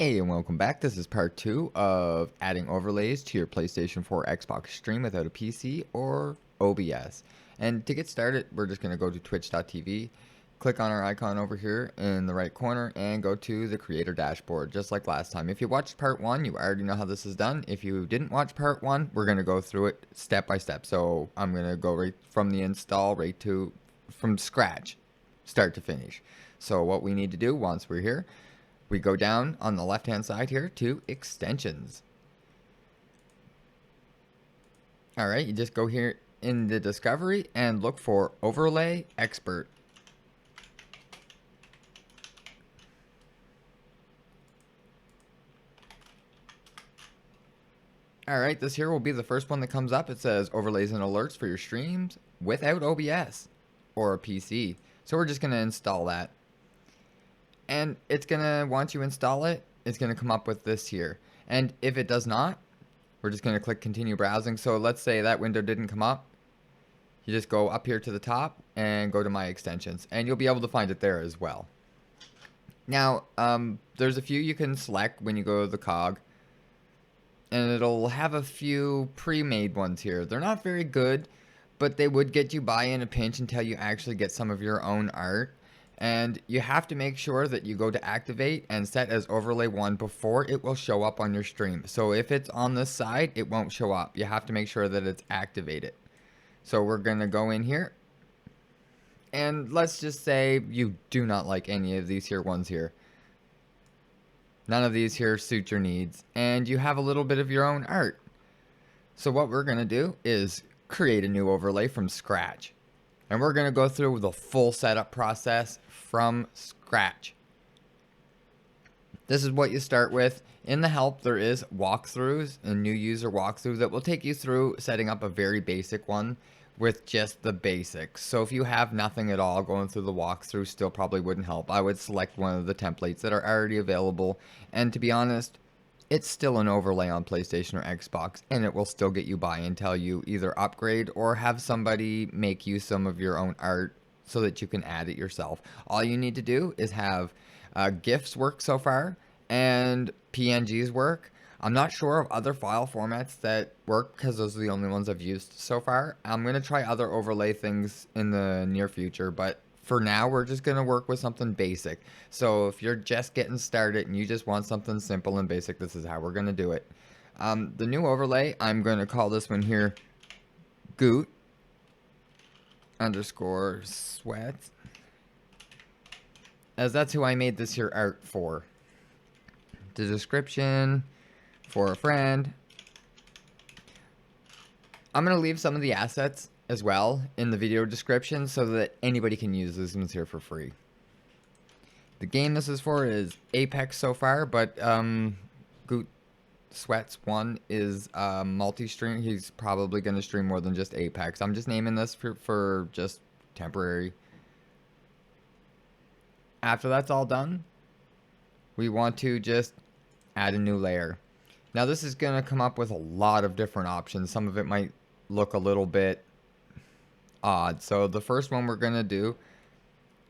Hey and welcome back. This is part 2 of adding overlays to your PlayStation 4 Xbox stream without a PC or OBS. And to get started, we're just going to go to twitch.tv, click on our icon over here in the right corner, and go to the creator dashboard, just like last time. If you watched part 1, you already know how this is done. If you didn't watch part 1, we're going to go through it step by step. So I'm going to go right from the install, from scratch, start to finish. So what we need to do once we're here, we go down on the left hand side here to extensions. Alright, you just go here in the discovery and look for overlay expert. Alright, this here will be the first one that comes up. It says overlays and alerts for your streams without OBS or a PC. So we're just going to install that. And it's going to, once you install it, it's going to come up with this here. And if it does not, we're just going to click continue browsing. So let's say that window didn't come up. You just go up here to the top and go to my extensions. And you'll be able to find it there as well. Now, there's a few you can select when you go to the cog. And it'll have a few pre-made ones here. They're not very good, but they would get you by in a pinch until you actually get some of your own art. And you have to make sure that you go to activate and set as overlay 1 before it will show up on your stream. So if it's on this side, it won't show up. You have to make sure that it's activated. So we're going to go in here. And let's just say you do not like any of these here ones here. None of these here suit your needs. And you have a little bit of your own art. So what we're going to do is create a new overlay from scratch. And we're going to go through the full setup process from scratch. This is what you start with. In the help, there is walkthroughs, a new user walkthrough that will take you through setting up a very basic one with just the basics. So if you have nothing at all, going through the walkthrough still probably wouldn't help. I would select one of the templates that are already available. And to be honest, it's still an overlay on PlayStation or Xbox, and it will still get you by until you either upgrade or have somebody make you some of your own art so that you can add it yourself. All you need to do is have GIFs work so far, and PNGs work. I'm not sure of other file formats that work because those are the only ones I've used so far. I'm going to try other overlay things in the near future, but for now, we're just going to work with something basic. So if you're just getting started and you just want something simple and basic, this is how we're going to do it. The new overlay, I'm going to call this one here Goot _ sweat, as that's who I made this here art for. The description, for a friend. I'm going to leave some of the assets as well in the video description so that anybody can use these ones here for free. The game this is for is Apex so far, but Goot Sweats 1 is multi-stream. He's probably going to stream more than just Apex. I'm just naming this for just temporary. After that's all done, we want to just add a new layer. Now this is going to come up with a lot of different options. Some of it might look a little bit odd. So the first one we're going to do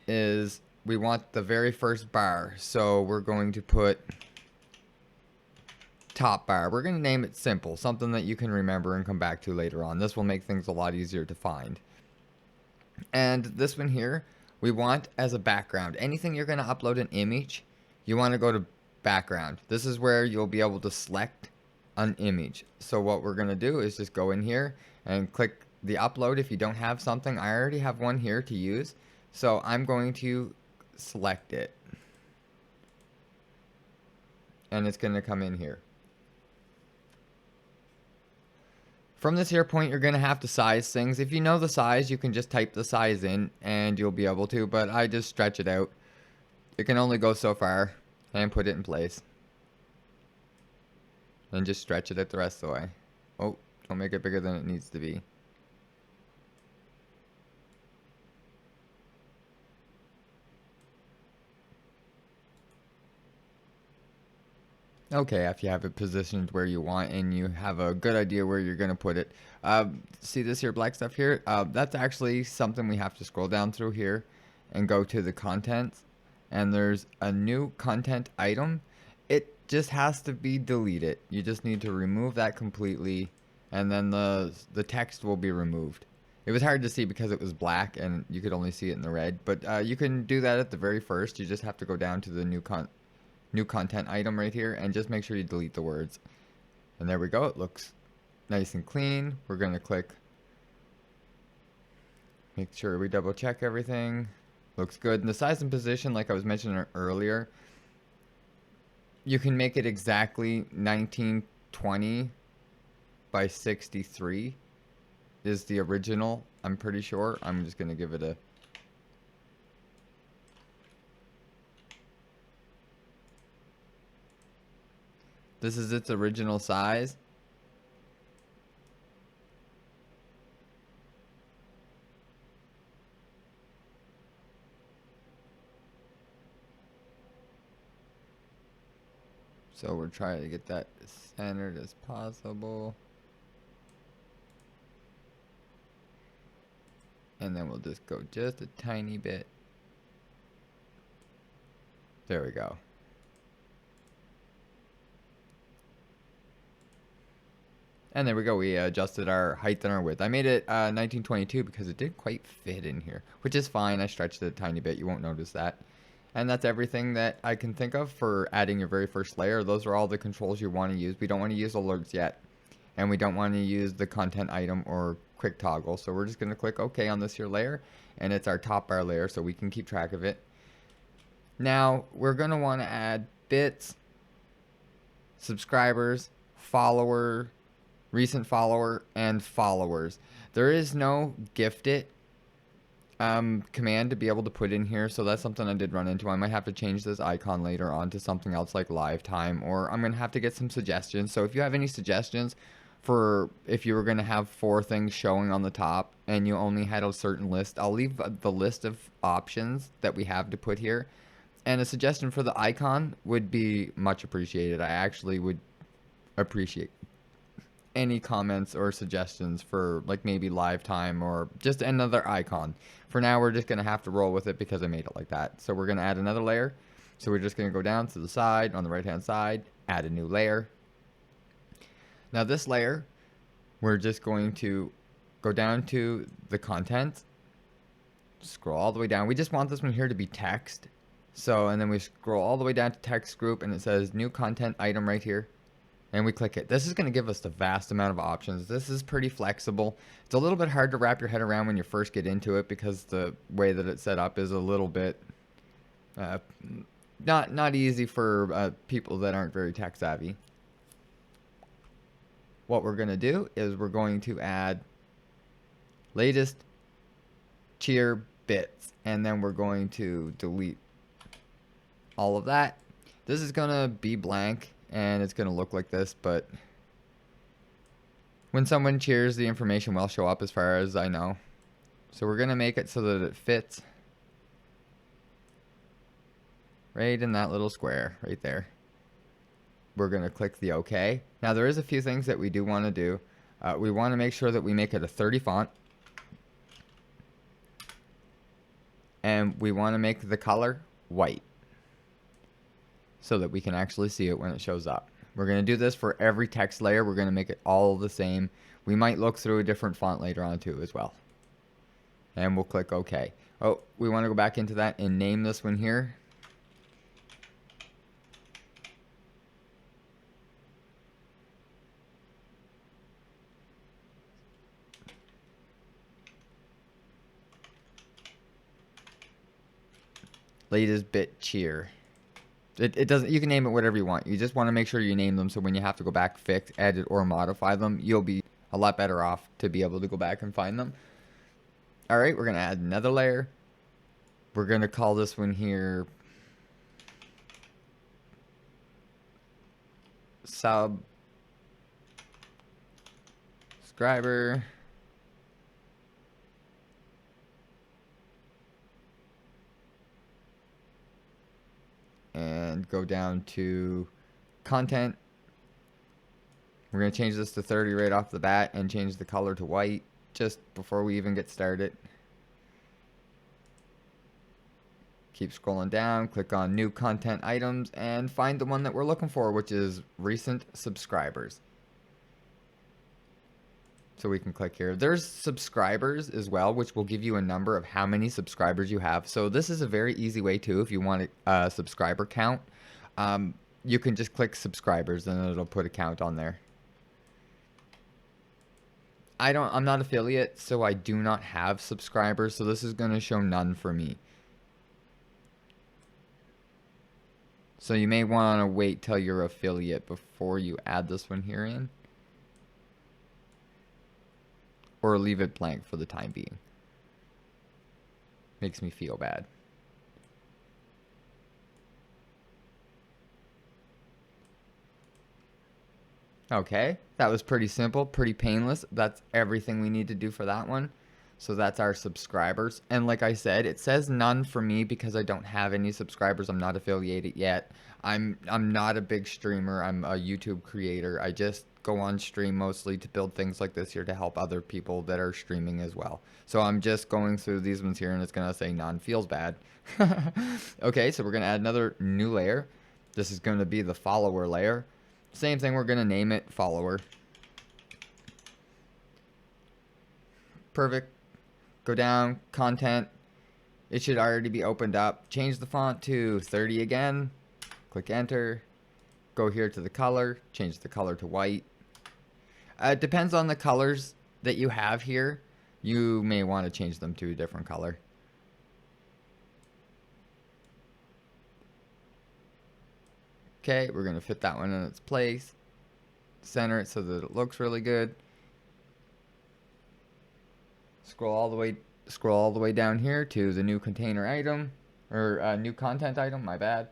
is we want the very first bar. So we're going to put top bar. We're going to name it simple, something that you can remember and come back to later on. This will make things a lot easier to find. And this one here, we want as a background. Anything you're going to upload an image, you want to go to background. This is where you'll be able to select an image. So what we're going to do is just go in here and click the upload. If you don't have something, I already have one here to use, so I'm going to select it, and it's going to come in here. From this here point, you're going to have to size things. If you know the size, you can just type the size in and you'll be able to, but I just stretch it out. It can only go so far, and put it in place and just stretch it out the rest of the way. Oh, don't make it bigger than it needs to be. Okay, if you have it positioned where you want and you have a good idea where you're going to put it. See this here black stuff here? That's actually something we have to scroll down through here and go to the contents. And there's a new content item. It just has to be deleted. You just need to remove that completely, and then the text will be removed. It was hard to see because it was black and you could only see it in the red, but you can do that at the very first. You just have to go down to the new content item right here and just make sure you delete the words. And there we go. It looks nice and clean. We're going to click. Make sure we double check everything. Looks good. And the size and position, like I was mentioning earlier, you can make it exactly 1920 by 63 is the original. I'm pretty sure. I'm just going to give it a... This is its original size. So we're trying to get that as centered as possible. And then we'll just go just a tiny bit. There we go. And there we go. We adjusted our height and our width. I made it 1922 because it didn't quite fit in here, which is fine. I stretched it a tiny bit. You won't notice that. And that's everything that I can think of for adding your very first layer. Those are all the controls you want to use. We don't want to use alerts yet. And we don't want to use the content item or quick toggle. So we're just going to click OK on this here layer. And it's our top bar layer so we can keep track of it. Now we're going to want to add bits, subscribers, follower, recent follower, and followers. There is no gifted command to be able to put in here, so that's something I did run into. I might have to change this icon later on to something else like live time, or I'm going to have to get some suggestions. So if you have any suggestions for if you were going to have 4 things showing on the top and you only had a certain list, I'll leave the list of options that we have to put here. And a suggestion for the icon would be much appreciated. I actually would appreciate any comments or suggestions for like maybe live time or just another icon. For now, we're just going to have to roll with it because I made it like that. So we're going to add another layer. So we're just going to go down to the side on the right hand side, add a new layer. Now this layer, we're just going to go down to the content, scroll all the way down. We just want this one here to be text. So, and then we scroll all the way down to text group and it says new content item right here. And we click it. This is going to give us the vast amount of options. This is pretty flexible. It's a little bit hard to wrap your head around when you first get into it because the way that it's set up is a little bit not easy for people that aren't very tech savvy. What we're going to do is we're going to add latest cheer bits, and then we're going to delete all of that. This is going to be blank. And it's going to look like this, but when someone cheers, the information will show up as far as I know. So we're going to make it so that it fits right in that little square right there. We're going to click the OK. Now there is a few things that we do want to do. We want to make sure that we make it a 30 font. And we want to make the color white, so that we can actually see it when it shows up. We're going to do this for every text layer. We're going to make it all the same. We might look through a different font later on too as well. And we'll click OK. Oh, we want to go back into that and name this one here. Latest bit cheer. It doesn't. You can name it whatever you want. You just want to make sure you name them so when you have to go back, fix, edit, or modify them, you'll be a lot better off to be able to go back and find them. All right, we're gonna add another layer. We're gonna call this one here subscriber. And go down to content. We're going to change this to 30 right off the bat and change the color to white just before we even get started. Keep scrolling down, click on new content items, and find the one that we're looking for, which is recent subscribers. So we can click here. There's subscribers as well, which will give you a number of how many subscribers you have. So this is a very easy way too, if you want a subscriber count. You can just click subscribers and it'll put a count on there. I'm not affiliate, so I do not have subscribers, so this is going to show none for me. So you may want to wait till you're affiliate before you add this one here in. Or leave it blank for the time being. Makes me feel bad. Okay, that was pretty simple, pretty painless. That's everything we need to do for that one. So that's our subscribers. And like I said, it says none for me because I don't have any subscribers. I'm not affiliated yet. I'm not a big streamer. I'm a YouTube creator. I just go on stream mostly to build things like this here to help other people that are streaming as well. So I'm just going through these ones here and it's going to say none. Feels bad. Okay, so we're going to add another new layer. This is going to be the follower layer. Same thing, we're going to name it follower. Perfect. Go down, content. It should already be opened up. Change the font to 30 again. Click enter. Go here to the color. Change the color to white. It depends on the colors that you have here. You may want to change them to a different color. Okay, we're going to fit that one in its place. Center it so that it looks really good. Scroll all the way down here to the new container item, or new content item, my bad.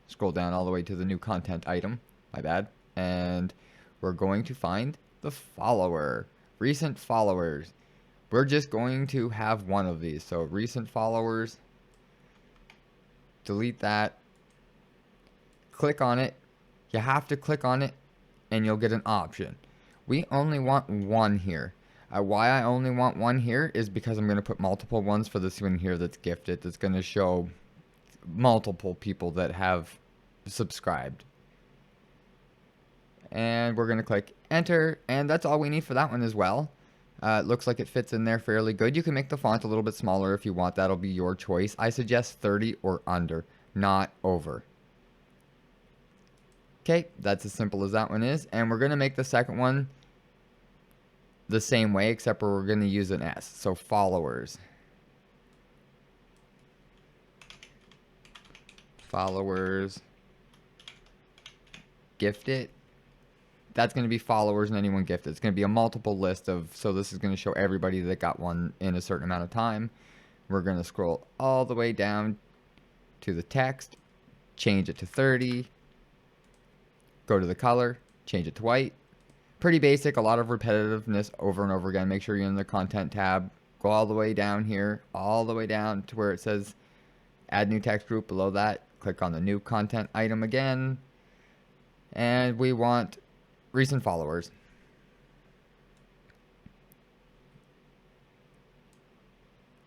Scroll down all the way to the new content item, my bad. And we're going to find the follower, recent followers. We're just going to have one of these. So recent followers, delete that, click on it. You have to click on it and you'll get an option. We only want one here. Why I only want one here is because I'm going to put multiple ones for this one here that's gifted. That's going to show multiple people that have subscribed. And we're going to click enter. And that's all we need for that one as well. It looks like it fits in there fairly good. You can make the font a little bit smaller if you want. That'll be your choice. I suggest 30 or under, not over. Okay, that's as simple as that one is. And we're going to make the second one the same way, except for we're going to use an S. So followers. Followers. Gifted. That's going to be followers and anyone gifted. It's going to be a multiple list of, so this is going to show everybody that got one in a certain amount of time. We're going to scroll all the way down to the text, change it to 30. Go to the color, change it to white. Pretty basic, a lot of repetitiveness over and over again. Make sure you're in the content tab. Go all the way down here, all the way down to where it says add new text group. Below that, click on the new content item again. And we want recent followers.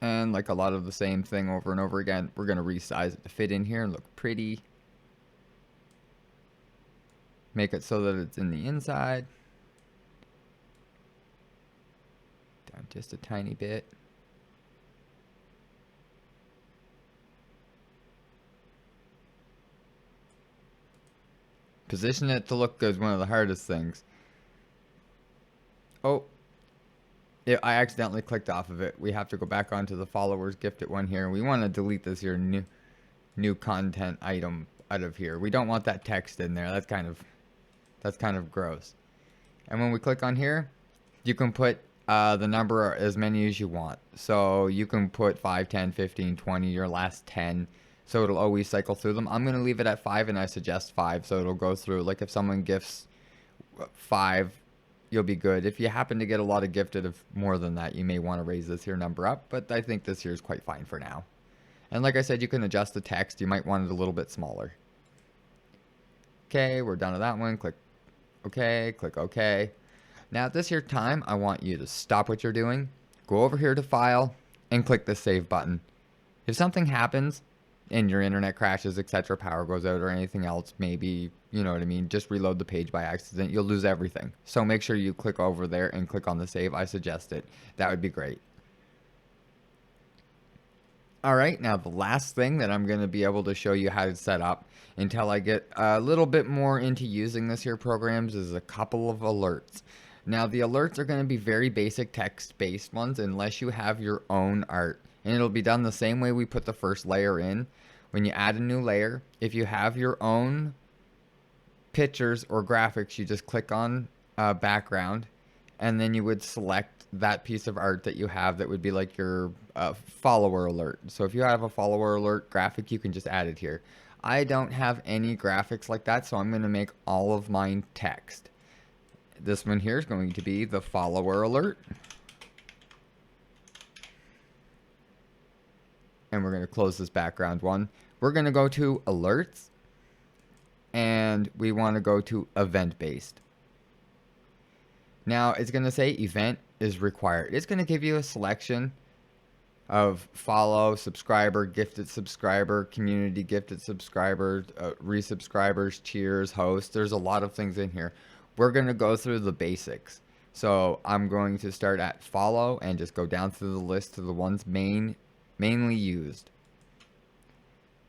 And like a lot of the same thing over and over again, we're going to resize it to fit in here and look pretty. Make it so that it's in the inside. Down just a tiny bit. Position it to look good is one of the hardest things. Oh, yeah, I accidentally clicked off of it. We have to go back onto the followers gifted one here. We want to delete this here new content item out of here. We don't want that text in there. That's kind of gross. And when we click on here, you can put the number as many as you want. So you can put 5, 10, 15, 20, your last 10. So it'll always cycle through them. I'm going to leave it at 5 and I suggest 5. So it'll go through. Like if someone gifts 5, you'll be good. If you happen to get a lot of gifted of more than that, you may want to raise this here number up. But I think this here is quite fine for now. And like I said, you can adjust the text. You might want it a little bit smaller. Okay, we're done with that one. Click OK, click OK. Now at this here time, I want you to stop what you're doing. Go over here to File, and click the save button. If something happens and your internet crashes, etc., power goes out or anything else, maybe, you know what I mean, just reload the page by accident, you'll lose everything. So make sure you click over there and click on the save. I suggest it. That would be great. All right, now the last thing that I'm going to be able to show you how to set up until I get a little bit more into using this here programs is a couple of alerts. Now the alerts are going to be very basic text-based ones unless you have your own art. And it'll be done the same way we put the first layer in. When you add a new layer, if you have your own pictures or graphics, you just click on background, and then you would select that piece of art that you have that would be like your follower alert. So if you have a follower alert graphic, you can just add it here. I don't have any graphics like that, so I'm going to make all of mine text. This one here is going to be the follower alert. And we're going to close this background one. We're going to go to alerts, and we want to go to event based. Now it's going to say event is required. It's going to give you a selection of follow, subscriber, gifted subscriber, community gifted subscribers, resubscribers, cheers, host. There's a lot of things in here. We're going to go through the basics. So I'm going to start at follow and just go down through the list to the ones mainly used.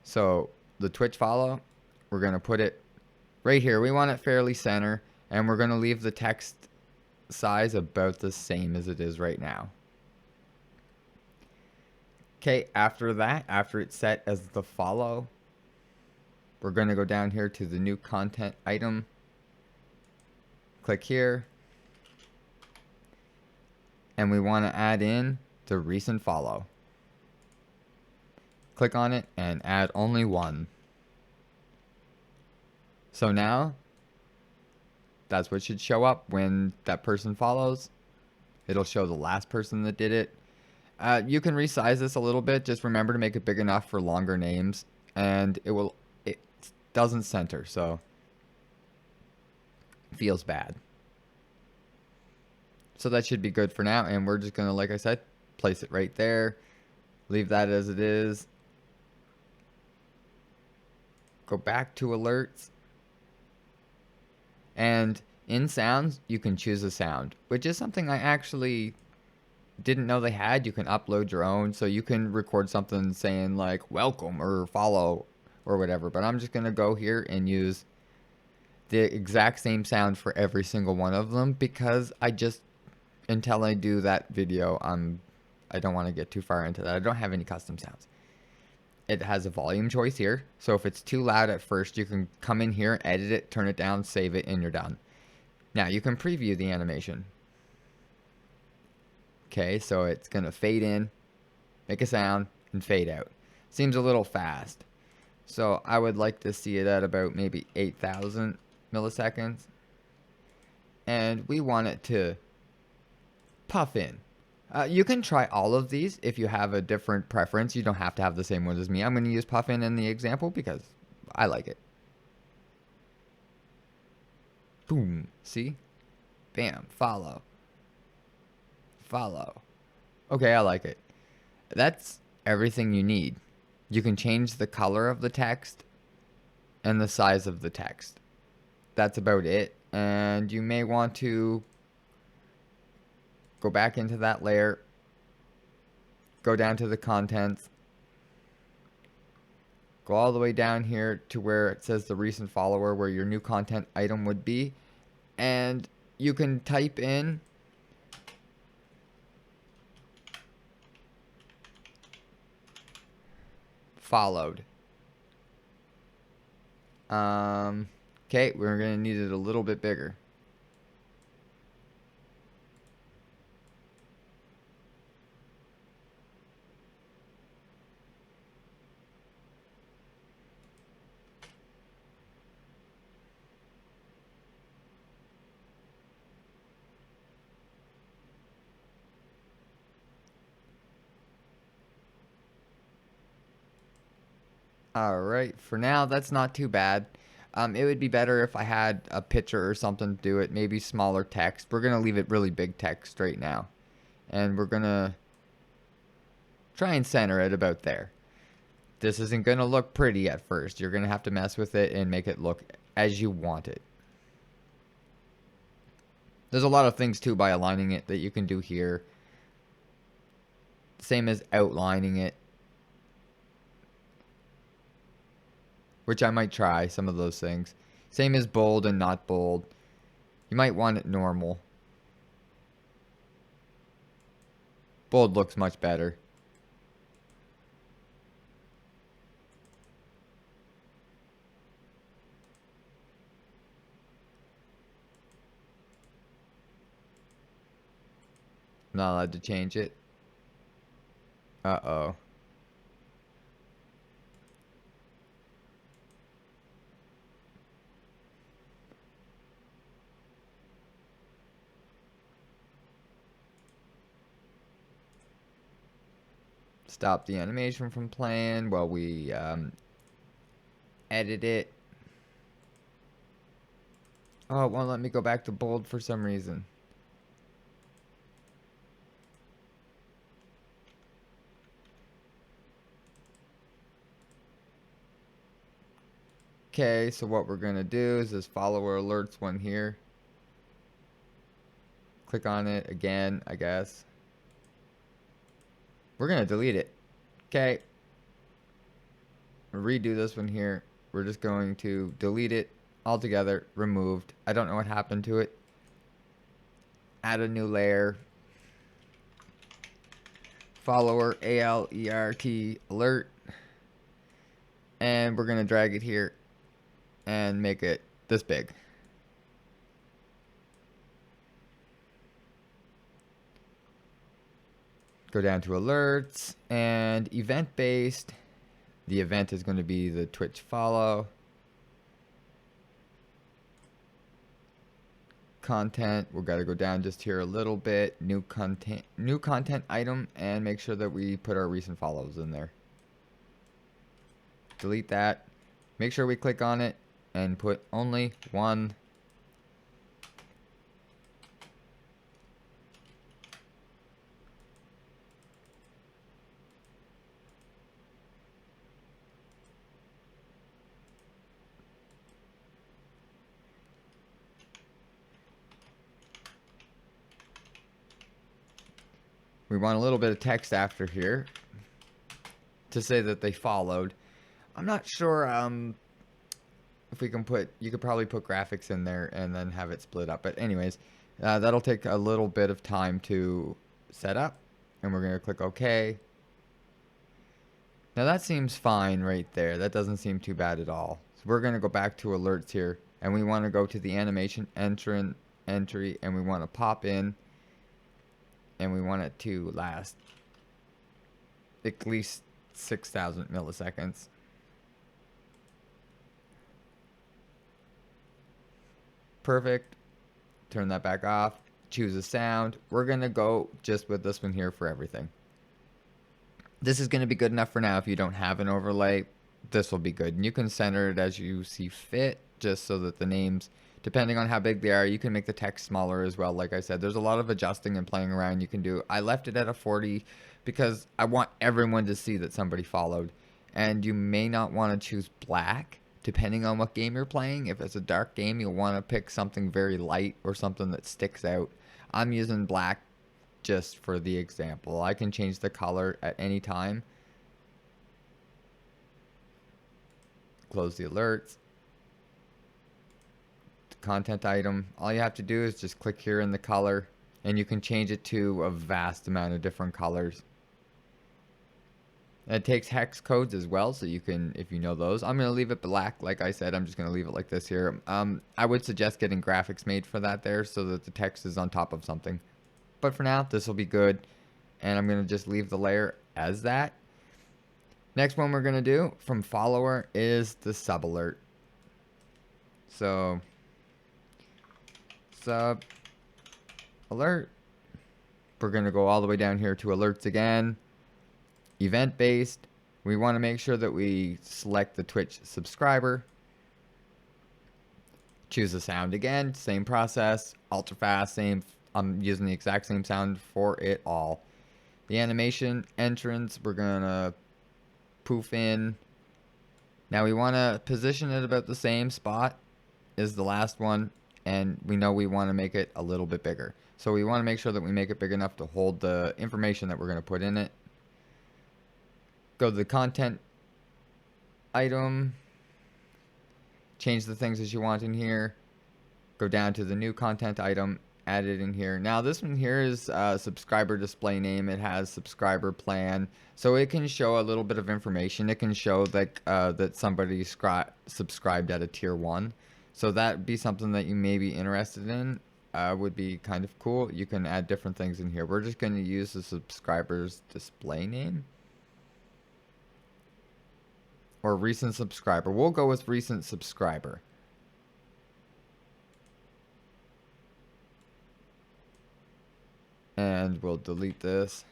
So the Twitch follow, we're going to put it right here. We want it fairly center, and we're going to leave the text size about the same as it is right now. Okay, after that, after it's set as the follow, we're going to go down here to the new content item. Click here. And we want to add in the recent follow. Click on it and add only one. So now, that's what should show up when that person follows. It'll show the last person that did it. You can resize this a little bit. Just remember to make it big enough for longer names, and it doesn't center, so it feels bad. So that should be good for now, and we're just gonna, like I said, place it right there. Leave that as it is. Go back to alerts. And in sounds, you can choose a sound, which is something I actually didn't know they had. You can upload your own, so you can record something saying like welcome or follow or whatever. But I'm just going to go here and use the exact same sound for every single one of them, because until I do that video, I don't want to get too far into that. I don't have any custom sounds. It has a volume choice here. So if it's too loud at first, you can come in here, edit it, turn it down, save it, and you're done. Now you can preview the animation. Okay, so it's going to fade in, make a sound, and fade out. Seems a little fast. So I would like to see it at about maybe 8,000 milliseconds. And we want it to puff in. You can try all of these if you have a different preference. You don't have to have the same ones as me. I'm going to use puffin in the example because I like it. Boom. See? Bam. Follow. Follow. Okay, I like it. That's everything you need. You can change the color of the text and the size of the text. That's about it. And you may want to go back into that layer, go down to the contents, go all the way down here to where it says the recent follower, where your new content item would be, and you can type in followed. Okay, we're going to need it a little bit bigger. Alright, for now, that's not too bad. It would be better if I had a picture or something to do it, maybe smaller text. We're going to leave it really big text right now. And we're going to Try and center it about there. This isn't going to look pretty at first. You're going to have to mess with it and make it look as you want it. There's a lot of things too by aligning it that you can do here. Same as outlining it, which I might try some of those things. Same as bold and not bold. You might want it normal. Bold looks much better. I'm not allowed to change it. Uh-oh. Stop the animation from playing while we edit it. Oh, it won't let me go back to bold for some reason. Okay, so what we're going to do is this follower alerts one here. Click on it again, I guess. We're going to delete it. Okay. Redo this one here. We're just going to delete it altogether. Removed. I don't know what happened to it. Add a new layer. Follower ALERT alert. And we're going to drag it here and make it this big. Go down to alerts and event based. The event is going to be the Twitch follow. Content, we've got to go down just here a little bit. New content item, and make sure that we put our recent follows in there. Delete that. Make sure we click on it and put only one. We want a little bit of text after here to say that they followed. I'm not sure if we can put, you could probably put graphics in there and then have it split up. But anyways, that'll take a little bit of time to set up. And we're going to click OK. Now that seems fine right there. That doesn't seem too bad at all. So we're going to go back to alerts here. And we want to go to the animation entry. And we want to pop in. And we want it to last at least 6,000 milliseconds. Perfect. Turn that back off. Choose a sound. We're going to go just with this one here for everything. This is going to be good enough for now. If you don't have an overlay, this will be good. And you can center it as you see fit, just so that the names, depending on how big they are, you can make the text smaller as well. Like I said, there's a lot of adjusting and playing around you can do. I left it at a 40 because I want everyone to see that somebody followed. And you may not want to choose black, depending on what game you're playing. If it's a dark game, you'll want to pick something very light or something that sticks out. I'm using black just for the example. I can change the color at any time. Close the alerts. Content item, all you have to do is just click here in the color and you can change it to a vast amount of different colors. And it takes hex codes as well, so you can, if you know those. I'm going to leave it black. Like I said, I'm just going to leave it like this here. I would suggest getting graphics made for that there so that the text is on top of something. But for now, this will be good. And I'm going to just leave the layer as that. Next one we're going to do from follower is the sub alert. So sub alert. We're going to go all the way down here to alerts again. Event based. We want to make sure that we select the Twitch subscriber. Choose the sound again. Same process. Ultra fast. Same. I'm using the exact same sound for it all. The animation entrance, we're going to poof in. Now we want to position it about the same spot as the last one, and we know we want to make it a little bit bigger. So we want to make sure that we make it big enough to hold the information that we're going to put in it. Go to the content item, change the things as you want in here, go down to the new content item, add it in here. Now this one here is subscriber display name. It has subscriber plan, so it can show a little bit of information. It can show that that somebody subscribed at a tier 1, so that'd be something that you may be interested in. Would be kind of cool. You can add different things in here. We're just going to use the subscriber's display name or recent subscriber. We'll go with recent subscriber. And we'll delete this.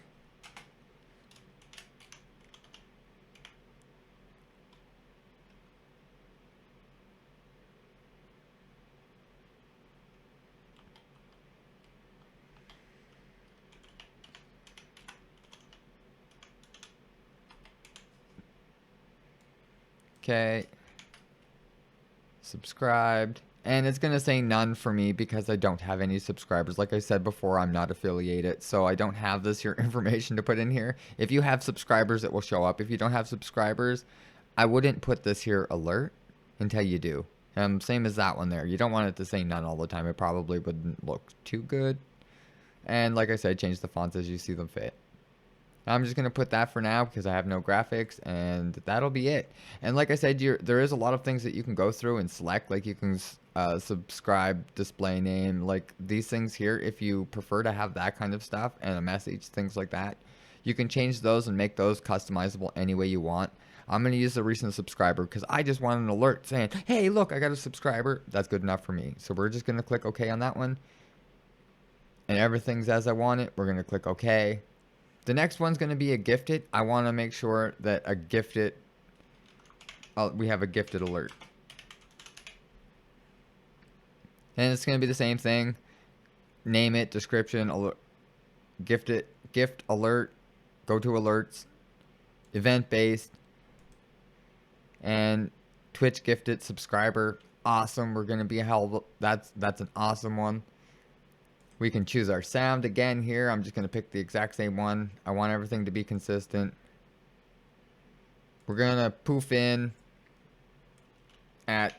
Okay. Subscribed. And it's going to say none for me because I don't have any subscribers. Like I said before, I'm not affiliated, so I don't have this here information to put in here. If you have subscribers, it will show up. If you don't have subscribers, I wouldn't put this here alert until you do. Same as that one there. You don't want it to say none all the time. It probably wouldn't look too good. And like I said, change the fonts as you see them fit. I'm just going to put that for now because I have no graphics, and that'll be it. And like I said, there is a lot of things that you can go through and select. Like you can subscribe display name, like these things here. If you prefer to have that kind of stuff and a message, things like that, you can change those and make those customizable any way you want. I'm going to use the recent subscriber because I just want an alert saying, hey, look, I got a subscriber. That's good enough for me. So we're just going to click OK on that one. And everything's as I want it. We're going to click OK. The next one's going to be a gifted. I want to make sure that a gifted, we have a gifted alert. And it's going to be the same thing. Name it, description, alert, gift alert, go to alerts, event based, and Twitch gifted subscriber. Awesome. We're going to be held. That's an awesome one. We can choose our sound again here. I'm just going to pick the exact same one. I want everything to be consistent. We're going to poof in at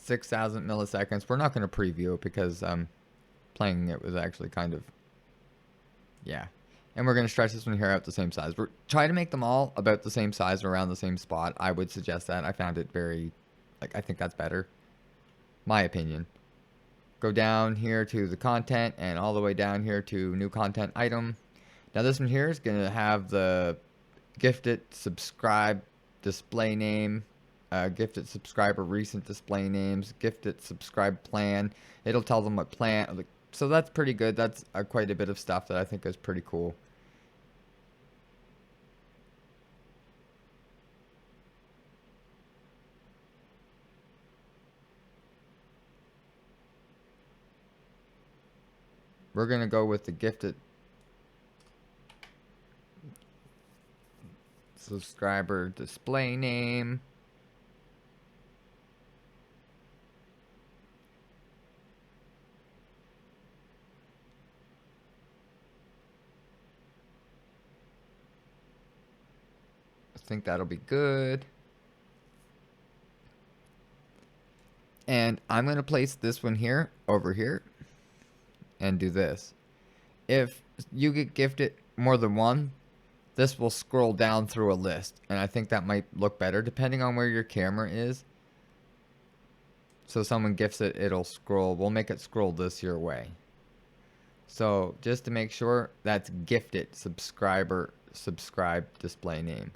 6,000 milliseconds. We're not going to preview it because playing it was actually kind of, yeah. And we're going to stretch this one here out the same size. We're trying to make them all about the same size around the same spot. I would suggest that. I found it very, I think that's better. My opinion. Go down here to the content and all the way down here to new content item. Now this one here is going to have the gifted subscribe display name, gifted subscriber recent display names, gifted subscribe plan. It'll tell them what plan. So that's pretty good. That's quite a bit of stuff that I think is pretty cool. We're going to go with the gifted subscriber display name. I think that'll be good. And I'm going to place this one here over here and do this. If you get gifted more than one, this will scroll down through a list, and I think that might look better depending on where your camera is. So someone gifts it, it'll scroll. We'll make it scroll this your way. So just to make sure, that's gifted subscriber subscribe display name.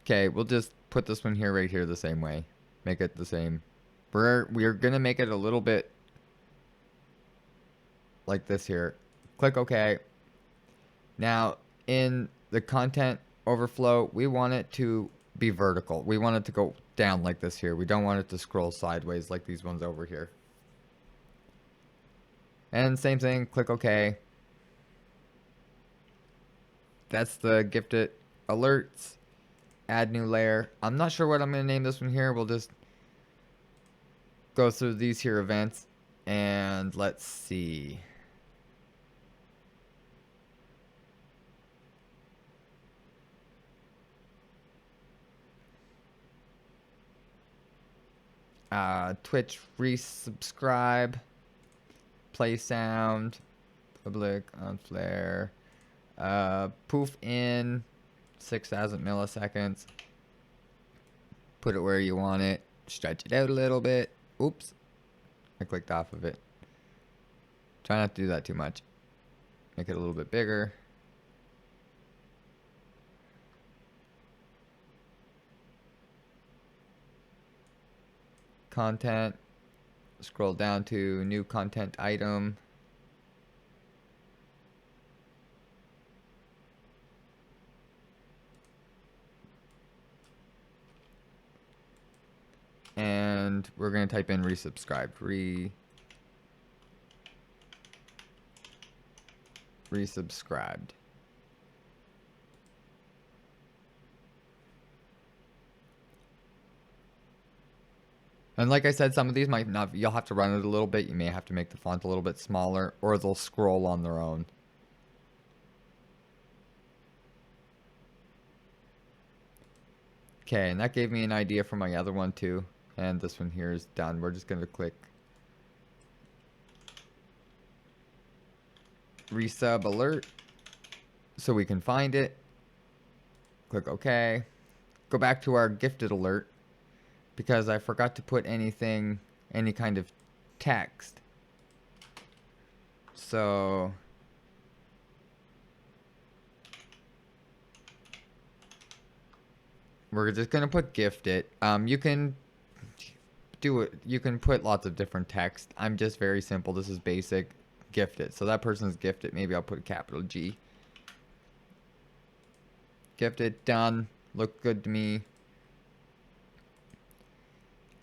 Okay, we'll just put this one here right here the same way. Make it the same. We're gonna make it a little bit like this here. Click OK. Now, in the content overflow, we want it to be vertical. We want it to go down like this here. We don't want it to scroll sideways like these ones over here. And same thing, click OK. That's the gifted alerts. Add new layer. I'm not sure what I'm going to name this one here. We'll just go through these here events. And let's see. Twitch resubscribe. Play sound. Public on flare. Poof in 6,000 milliseconds. Put it where you want it. Stretch it out a little bit. Oops. I clicked off of it. Try not to do that too much. Make it a little bit bigger. Content. Scroll down to new content item. And we're going to type in resubscribed. Resubscribed. And like I said, some of these might not, you'll have to run it a little bit. You may have to make the font a little bit smaller, or they'll scroll on their own. Okay, and that gave me an idea for my other one too. And this one here is done. We're just going to click resub alert so we can find it. Click OK. Go back to our gifted alert because I forgot to put any kind of text. So we're just going to put gifted. You can do it. You can put lots of different text. I'm just very simple. This is basic. Gifted. So that person's gifted. Maybe I'll put capital G. Gifted. Done. Look good to me.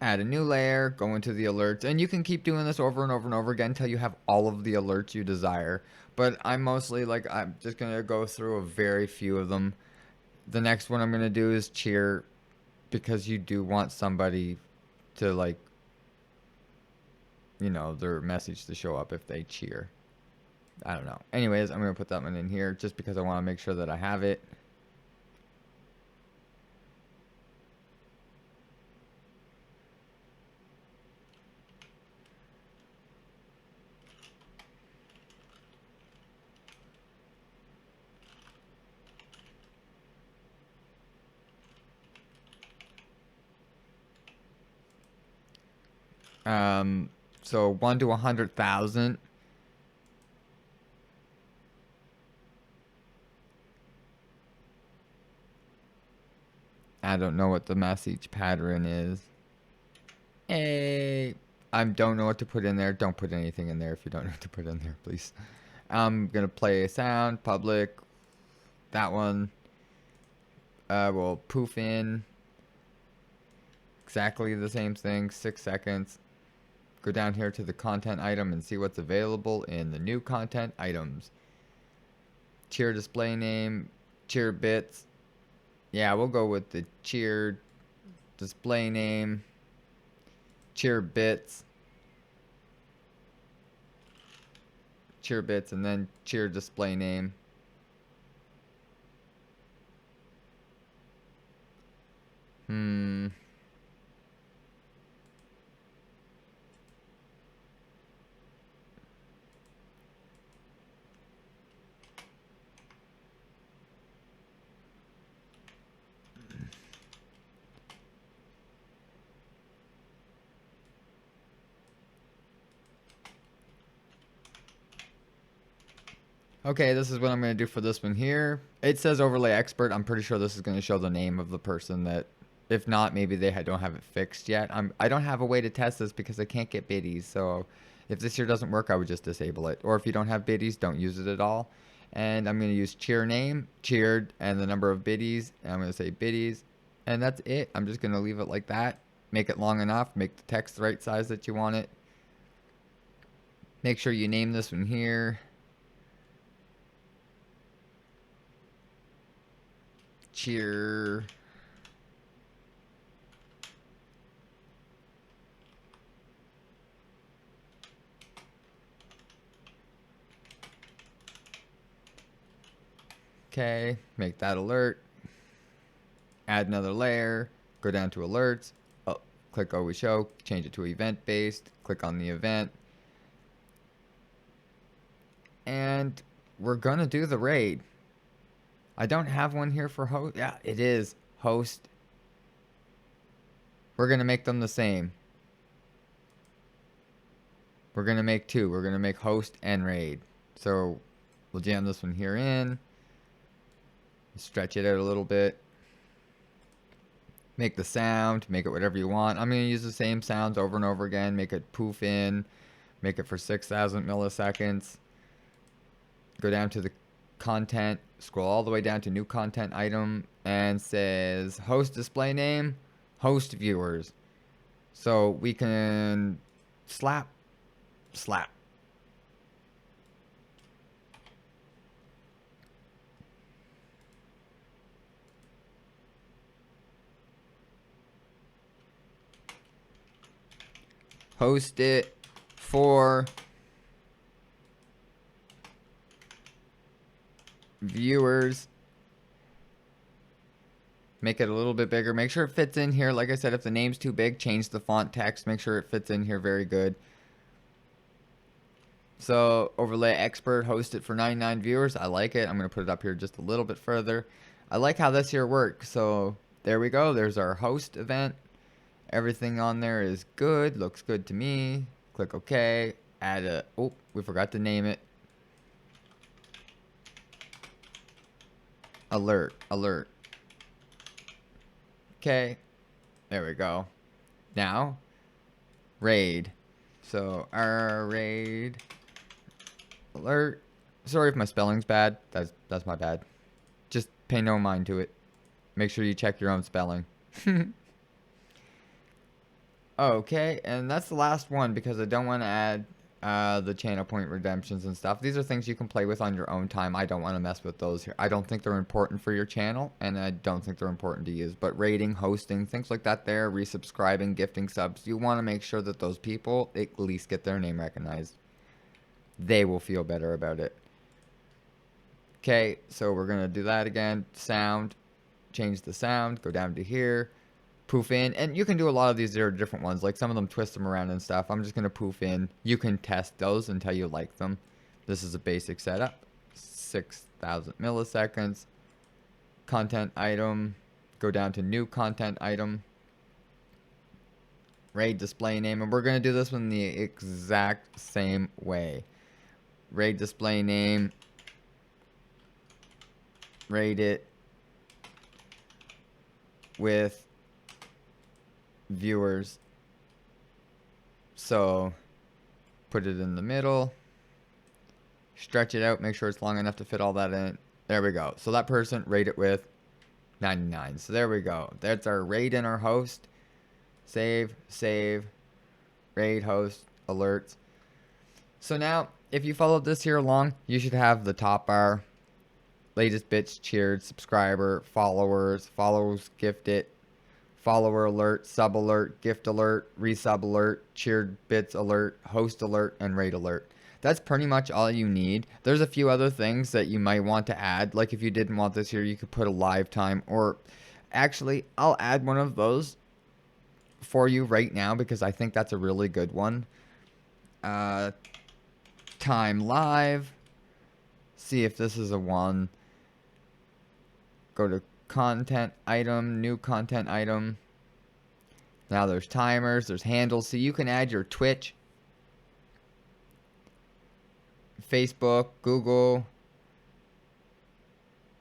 Add a new layer. Go into the alerts. And you can keep doing this over and over and over again until you have all of the alerts you desire. But I'm mostly I'm just going to go through a very few of them. The next one I'm going to do is cheer, because you do want somebody to their message to show up if they cheer. I don't know. Anyways, I'm going to put that one in here just because I want to make sure that I have it. So 1 to 100,000. I don't know what the message pattern is. Hey, I don't know what to put in there. Don't put anything in there if you don't know what to put in there, please. I'm going to play a sound, public. That one. We'll poof in. Exactly the same thing, 6 seconds. Go down here to the content item and see what's available in the new content items. Cheer display name, cheer bits. Yeah, we'll go with the cheer display name, cheer bits, and then cheer display name. Okay, this is what I'm going to do for this one here. It says overlay expert. I'm pretty sure this is going to show the name of the person that, if not, maybe they don't have it fixed yet. I don't have a way to test this because I can't get biddies. So if this here doesn't work, I would just disable it. Or if you don't have biddies, don't use it at all. And I'm going to use cheer name, cheered, and the number of biddies. And I'm going to say biddies. And that's it. I'm just going to leave it like that. Make it long enough. Make the text the right size that you want it. Make sure you name this one here. Cheer. Okay, make that alert. Add another layer. Go down to alerts. Oh, click always show. Change it to event based. Click on the event. And we're gonna do the raid. I don't have one here for host. Yeah, it is host. We're gonna make them the same. We're gonna make two. We're gonna make host and raid. So we'll jam this one here in. Stretch it out a little bit. Make the sound. Make it whatever you want. I'm gonna use the same sounds over and over again. Make it poof in. Make it for 6,000 milliseconds. Go down to the content. Scroll all the way down to new content item. And says host display name. Host viewers. So we can slap. Host it for viewers. Make it a little bit bigger. Make sure it fits in here. Like I said, if the name's too big, change the font text. Make sure it fits in here very good. So overlay expert, host it for 99 viewers. I like it. I'm going to put it up here just a little bit further. I like how this here works. So there we go. There's our host event. Everything on there is good. Looks good to me. Click OK. Add a... Oh, we forgot to name it. Alert. Okay. There we go. Now, raid. So, our raid... Alert. Sorry if my spelling's bad. That's my bad. Just pay no mind to it. Make sure you check your own spelling. Okay, and that's the last one because I don't want to add the channel point redemptions and stuff. These are things you can play with on your own time. I don't want to mess with those here. I don't think they're important for your channel, and I don't think they're important to use. But rating, hosting, things like that there, resubscribing, gifting subs, you want to make sure that those people at least get their name recognized. They will feel better about it. Okay, so we're going to do that again. Sound, change the sound, go down to here, poof in. And you can do a lot of these. There are different ones. Like some of them twist them around and stuff. I'm just going to poof in. You can test those until you like them. This is a basic setup. 6,000 milliseconds. Content item. Go down to new content item. Raid display name. And we're going to do this one the exact same way. Raid display name. Raid it with viewers. So put it in the middle. Stretch it out. Make sure it's long enough to fit all that in. There we go. So that person, rate it with 99. So there we go. That's our raid and our host. Save. Raid, host, alerts. So now, if you followed this here along, you should have the top bar. Latest bits cheered, subscriber, followers, gifted, follower alert, sub alert, gift alert, resub alert, cheered bits alert, host alert, and raid alert. That's pretty much all you need. There's a few other things that you might want to add. Like if you didn't want this here, you could put a live time, or actually, I'll add one of those for you right now because I think that's a really good one. Time live. See if this is a one. Go to content item, new content item. Now there's timers, there's handles. So you can add your Twitch, Facebook, Google,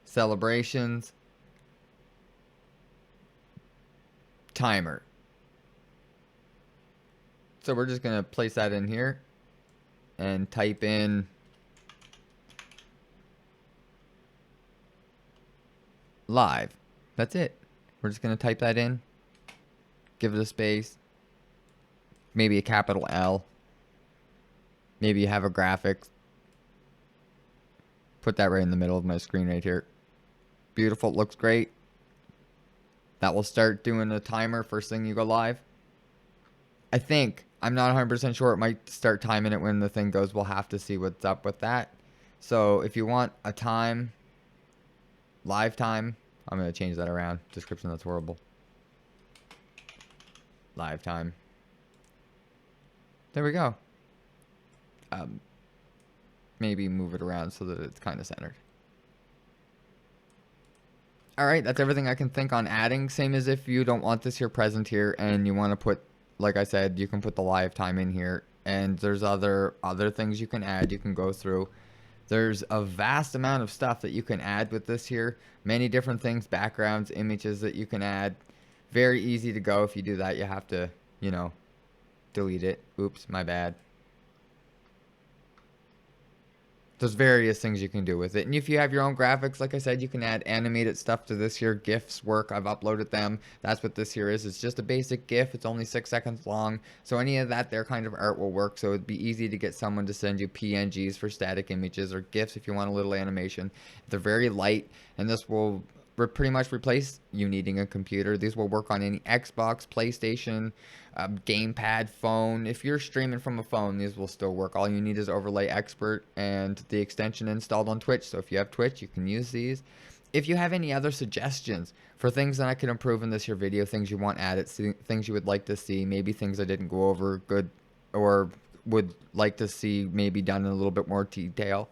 celebrations, timer. So we're just going to place that in here and type in live. That's it. We're just going to type that in. Give it a space. Maybe a capital L. Maybe you have a graphic. Put that right in the middle of my screen right here. Beautiful. Looks great. That will start doing a timer first thing you go live. I think, I'm not 100% sure, it might start timing it when the thing goes. We'll have to see what's up with that. So if you want a time, live time, I'm going to change that around. Description, that's horrible. Live time. There we go. Maybe move it around so that it's kind of centered. Alright, that's everything I can think on adding. Same as if you don't want this here present here and you want to put, like I said, you can put the live time in here. And there's other things you can add. You can go through. There's a vast amount of stuff that you can add with this here. Many different things, backgrounds, images that you can add. Very easy to go. If you do that, you have to, you know, delete it. Oops, my bad. There's various things you can do with it. And if you have your own graphics, like I said, you can add animated stuff to this here. GIFs work. I've uploaded them. That's what this here is. It's just a basic GIF. It's only 6 seconds long. So any of that, their kind of art will work. So it'd be easy to get someone to send you PNGs for static images or GIFs if you want a little animation. They're very light, and this will pretty much replace you needing a computer. These will work on any Xbox, PlayStation, gamepad, phone. If you're streaming from a phone, these will still work. All you need is Overlay Expert and the extension installed on Twitch. So if you have Twitch, you can use these. If you have any other suggestions for things that I can improve in this here video, things you want added, things you would like to see, maybe things I didn't go over good or would like to see maybe done in a little bit more detail,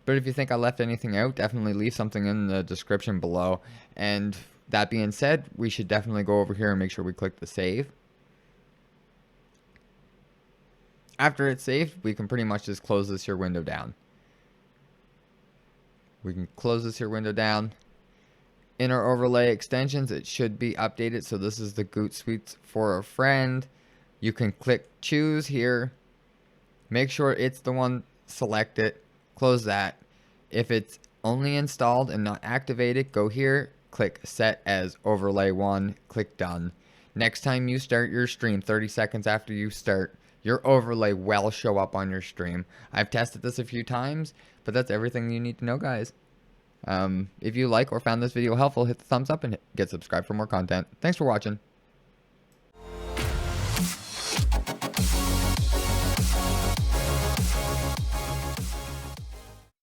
But if you think I left anything out, definitely leave something in the description below. And that being said, we should definitely go over here and make sure we click the save. After it's saved, we can pretty much just close this here window down. We can close this here window down. In our overlay extensions, it should be updated. So this is the Goot Suites for a friend. You can click choose here. Make sure it's the one, select it. Close that. If it's only installed and not activated, go here, click set as overlay 1, click done. Next time you start your stream, 30 seconds after you start, your overlay will show up on your stream. I've tested this a few times, but that's everything you need to know, guys. If you like or found this video helpful, hit the thumbs up and get subscribed for more content. Thanks for watching.